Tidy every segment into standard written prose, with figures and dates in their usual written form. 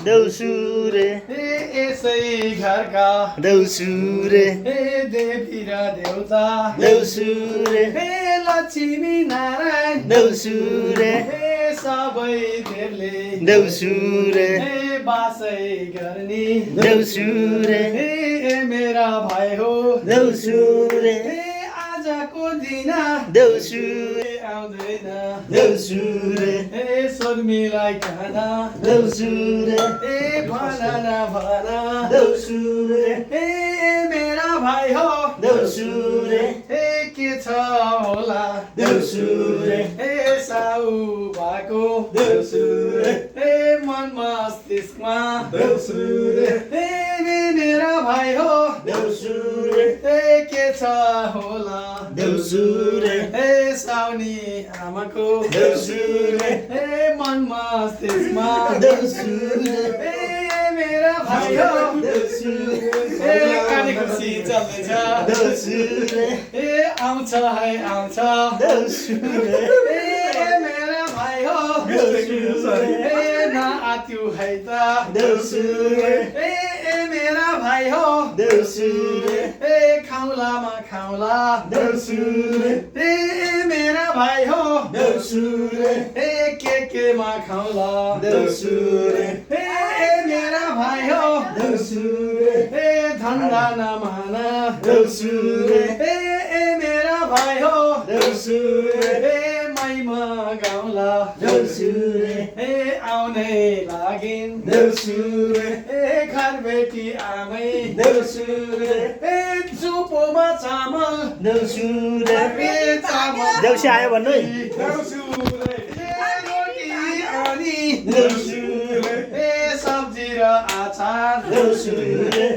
देउसुरे यसै घरका देउसुरे देवी र देउता देउसुरे लक्ष्मी नारायण देउसुरे सबै देवले देउसुरे बासै गर्ने देउसुरे मेरा भाइ हो देउसुरे आजको दिन देउसुरे आउँदैन देउसुरे शर्मिलाई खाना देउसुरे भन न भन देउसुरे मेरा भाइ हो देउसुरे के छ होला देउसुरे साउ भएको देउसुरे मन मस्तिष्कमा देउसुरे मेरा भाइ हो देउसुरे के छ होला देउसुरे साउनी आमाको देउसुरे मन मस्तिष्कमा देउसुरे मेरा भाइ हो देउसुरे काने खुसी चल्दैछ देउसुरे आउँछ है आउँछ देउसुरे मेरा भाइ हो देउसुरे नआत्यु है त देउसुरे मेरा भाइ हो देउसुरे खाउलामा खाउला देउसुरे मेरा भाइ हो देउसुरे केमा खाउला देउसुरे मेरा भाइ हो देउसुरे धन्दा नमान देउसुरे मेरा भाइ हो देउसुरे मैमा गाउँला देउसुरे आउने लागिन् देउसुरे घरबेटी आमै देउसुरे चुपोमा चामल देउसुरे चामल देउसी आयो भन्नु है देउसुरे रोटी अनि देउसुरे सब्जी र आचार देउसुरे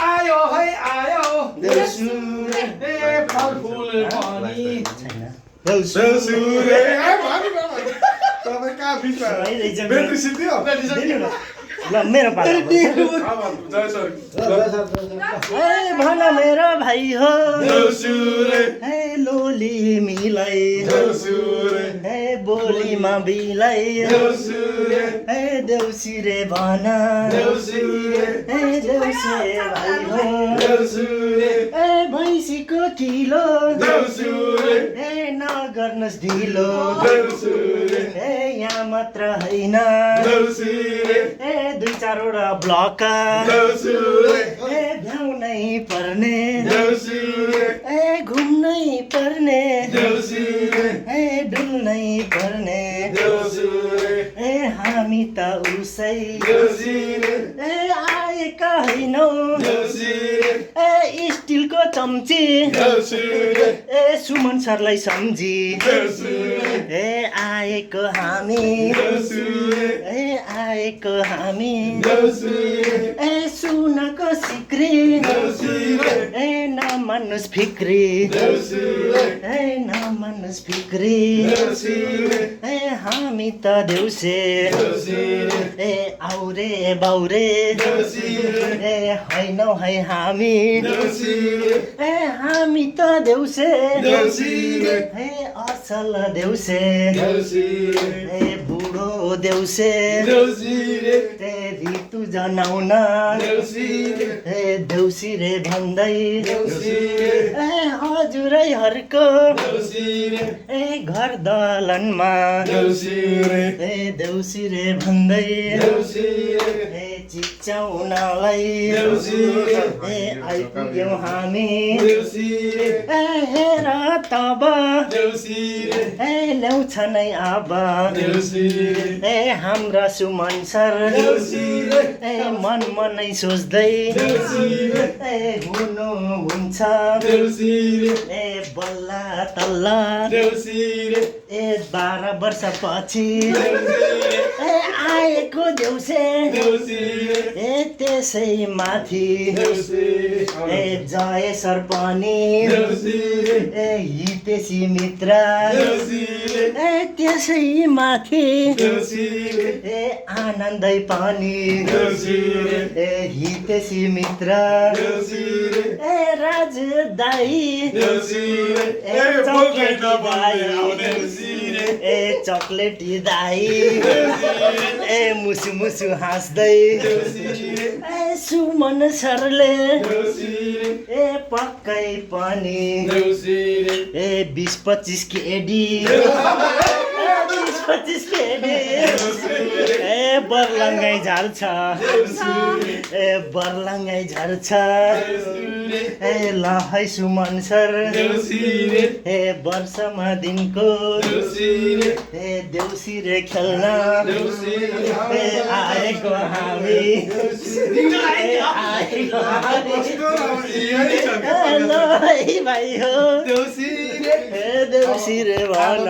आयो है आयो देउसुरे फलफुल पनि देउसुरे तपाईँ कहाँ बिचमा रहेछ ब्याट्री सिद्धियो ल मेरो पालो ए भन मेरो भाइ हो ए लोली मिलाई ए बोलीमा बिलाई ए देउसिरे भन ए देउसे भाइ हो ए भैँसीको किलो ए नगर्नुहोस् ढिलो ए यहाँ मात्र होइन ए दुई चारवटा ब्लक ए भ्याउनै पर्ने ए घुम्नै पर्ने ए डुल्नै पर्ने ए हामी त उसै ए आएका होइनौ ए स्टिलको चम्ची ए सुमन सरलाई सम्झी ए आएको हामी ए आएको हामी ए सुनको सिक्री ए नमान्नुहोस् फिक्री ए नमान्नुहोस् फिक्री ए हामी त देउसे ए आउरे बाउरे ए होइनौ है हामी ए हामी त देउसे ए असल देउसे ए बुढो देउसे ए ऋतु जनाउन ए देउसिरे भन्दै ए हजुरैहरूको ए घर दलनमा ए देउसिरे भन्दै ए चिच्याउनलाई ए आइपुग्यौँ हामी ए हेर तब ए ल्याउँछ नै अब ए हाम्रा सुमन सर ए मन मनै सोच्दै ए हुनु हुन्छ ए बल्ल तल्ल ए 12 वर्षपछि ए आएको देउसे ए त्यसै माथि ए जय सर पनि ए हितेशी मित्र ए त्यसै माथि ए आनन्दै पनि ए हितेशी मित्र ए राज दाई ए चक्लेटी दाई ए मुसु मुसु हाँस्दै ए सुमन सरले ए पक्कै पनि ए 20-25 केडी 20-25 केडी ए बर्लङ्गै झार्छ ए बर्लङ्गै झार्छ ए ल है सुमन सर ए वर्षमा दिनको ए देउसिरे खेल्न ए आएको हामी ए आएको हामी ल है भाइ हो ए देउसिरे भन